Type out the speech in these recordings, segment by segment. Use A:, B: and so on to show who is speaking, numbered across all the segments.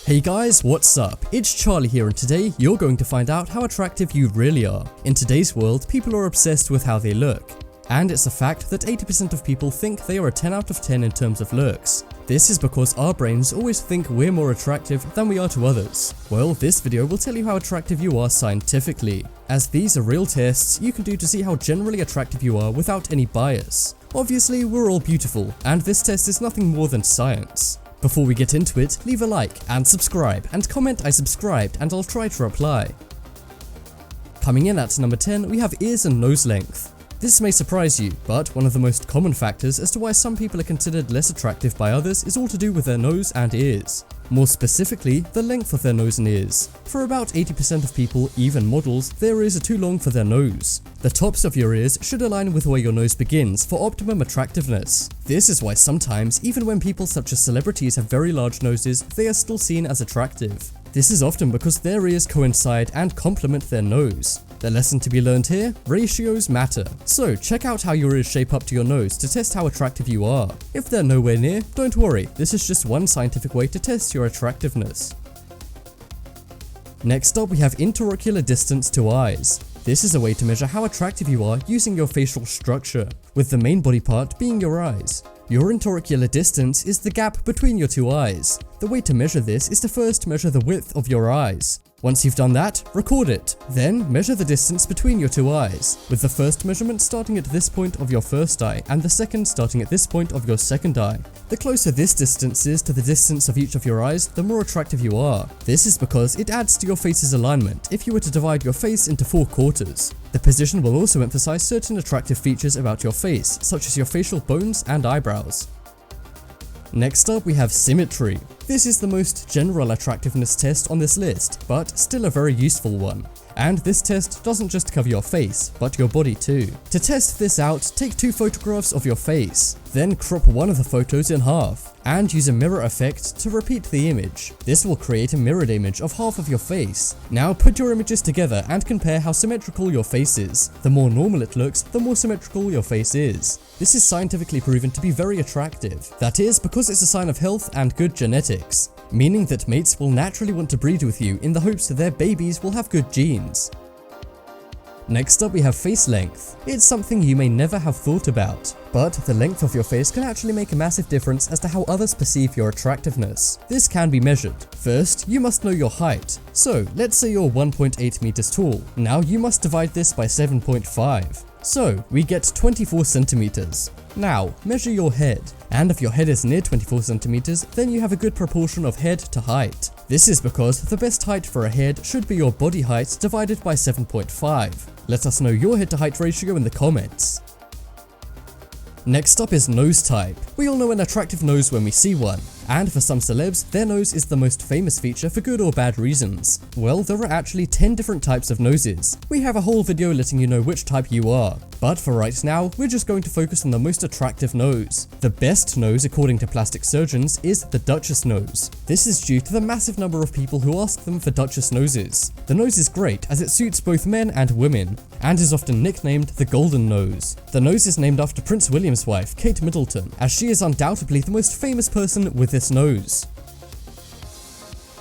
A: Hey guys, what's up? It's Charlie here, and today you're going to find out how attractive you really are. In today's world, people are obsessed with how they look. And it's a fact that 80% of people think they are a 10 out of 10 in terms of looks. This is because our brains always think we're more attractive than we are to others. Well, this video will tell you how attractive you are scientifically, as these are real tests you can do to see how generally attractive you are without any bias. Obviously, we're all beautiful, and this test is nothing more than science. Before we get into it, leave a like and subscribe, and comment I subscribed and I'll try to reply. Coming in at number 10, we have ears and nose length. This may surprise you, but one of the most common factors as to why some people are considered less attractive by others is all to do with their nose and ears. More specifically, the length of their nose and ears. For about 80% of people, even models, their ears are too long for their nose. The tops of your ears should align with where your nose begins for optimum attractiveness. This is why sometimes, even when people such as celebrities have very large noses, they are still seen as attractive. This is often because their ears coincide and complement their nose. The lesson to be learned here? Ratios matter. So check out how your ears shape up to your nose to test how attractive you are. If they're nowhere near, don't worry, this is just one scientific way to test your attractiveness. Next up, we have interocular distance to eyes. This is a way to measure how attractive you are using your facial structure, with the main body part being your eyes. Your interocular distance is the gap between your two eyes. The way to measure this is to first measure the width of your eyes. Once you've done that, record it. Then measure the distance between your two eyes, with the first measurement starting at this point of your first eye and the second starting at this point of your second eye. The closer this distance is to the distance of each of your eyes, the more attractive you are. This is because it adds to your face's alignment if you were to divide your face into 4 quarters. The position will also emphasize certain attractive features about your face, such as your facial bones and eyebrows. Next up, we have Symmetry. This is the most general attractiveness test on this list, but still a very useful one. And this test doesn't just cover your face, but your body too. To test this out, take 2 photographs of your face, then crop one of the photos in half, and use a mirror effect to repeat the image. This will create a mirrored image of half of your face. Now put your images together and compare how symmetrical your face is. The more normal it looks, the more symmetrical your face is. This is scientifically proven to be very attractive. That is because it's a sign of health and good genetics, meaning that mates will naturally want to breed with you in the hopes that their babies will have good genes. Next up, we have face length. It's something you may never have thought about, but the length of your face can actually make a massive difference as to how others perceive your attractiveness. This can be measured. First, you must know your height. So, let's say you're 1.8 meters tall. Now you must divide this by 7.5. So, we get 24 centimeters. Now, measure your head, and if your head is near 24 centimeters, then you have a good proportion of head to height. This is because the best height for a head should be your body height divided by 7.5. Let us know your head to height ratio in the comments. Next up is nose type. We all know an attractive nose when we see one, and for some celebs, their nose is the most famous feature for good or bad reasons. Well, there are actually 10 different types of noses. We have a whole video letting you know which type you are, but for right now, we're just going to focus on the most attractive nose. The best nose, according to plastic surgeons, is the Duchess nose. This is due to the massive number of people who ask them for Duchess noses. The nose is great as it suits both men and women, and is often nicknamed the Golden Nose. The nose is named after Prince William's wife, Kate Middleton, as she is undoubtedly the most famous person with this nose.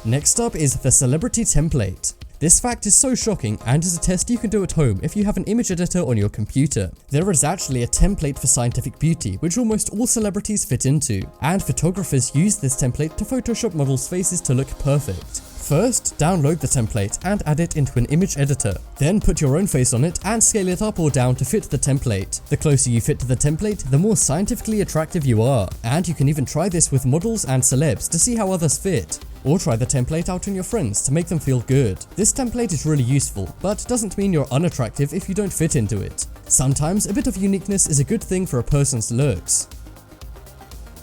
A: Next up is the celebrity template. This fact is so shocking and is a test you can do at home if you have an image editor on your computer. There is actually a template for scientific beauty which almost all celebrities fit into, and photographers use this template to Photoshop models' faces to look perfect. First, download the template and add it into an image editor. Then put your own face on it and scale it up or down to fit the template. The closer you fit to the template, the more scientifically attractive you are. And you can even try this with models and celebs to see how others fit. Or try the template out on your friends to make them feel good. This template is really useful, but doesn't mean you're unattractive if you don't fit into it. Sometimes a bit of uniqueness is a good thing for a person's looks.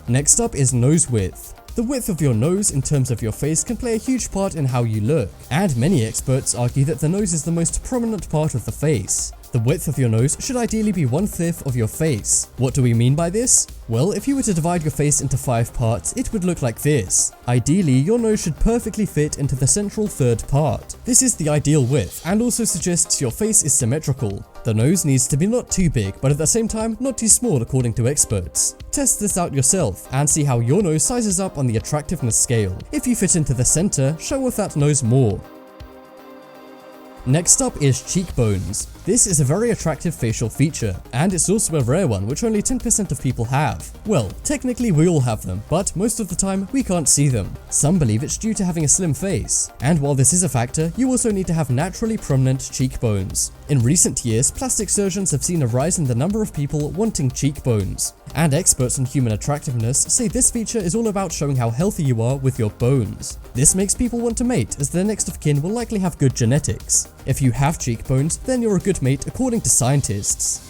A: Next up is nose width. The width of your nose in terms of your face can play a huge part in how you look, and many experts argue that the nose is the most prominent part of the face. The width of your nose should ideally be 1/5 of your face. What do we mean by this? Well, if you were to divide your face into 5 parts, it would look like this. Ideally, your nose should perfectly fit into the central third part. This is the ideal width and also suggests your face is symmetrical. The nose needs to be not too big, but at the same time not too small according to experts. Test this out yourself and see how your nose sizes up on the attractiveness scale. If you fit into the center, show off that nose more. Next up is cheekbones. This is a very attractive facial feature, and it's also a rare one which only 10% of people have. Well, technically we all have them, but most of the time we can't see them. Some believe it's due to having a slim face, and while this is a factor, you also need to have naturally prominent cheekbones. In recent years, plastic surgeons have seen a rise in the number of people wanting cheekbones, and experts on human attractiveness say this feature is all about showing how healthy you are with your bones. This makes people want to mate, as their next of kin will likely have good genetics. If you have cheekbones, then you're a good mate according to scientists.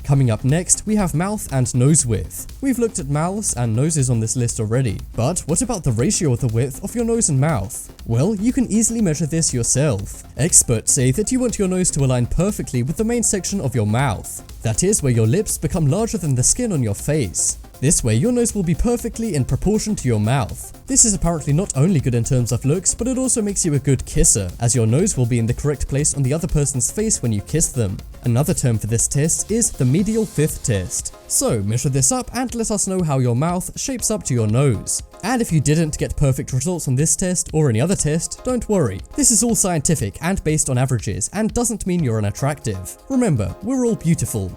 A: Coming up next, we have mouth and nose width. We've looked at mouths and noses on this list already, but what about the ratio of the width of your nose and mouth? Well, you can easily measure this yourself. Experts say that you want your nose to align perfectly with the main section of your mouth. That is where your lips become larger than the skin on your face. This way, your nose will be perfectly in proportion to your mouth. This is apparently not only good in terms of looks, but it also makes you a good kisser, as your nose will be in the correct place on the other person's face when you kiss them. Another term for this test is the medial fifth test. So measure this up and let us know how your mouth shapes up to your nose. And if you didn't get perfect results on this test or any other test, don't worry. This is all scientific and based on averages and doesn't mean you're unattractive. Remember, we're all beautiful.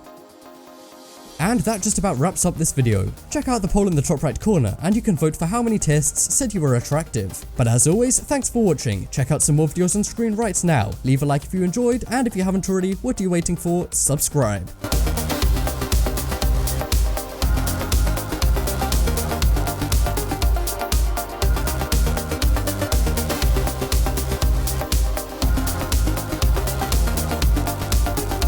A: And that just about wraps up this video. Check out the poll in the top right corner and you can vote for how many tests said you were attractive. But as always, thanks for watching. Check out some more videos on screen right now. Leave a like if you enjoyed, and if you haven't already, what are you waiting for? Subscribe.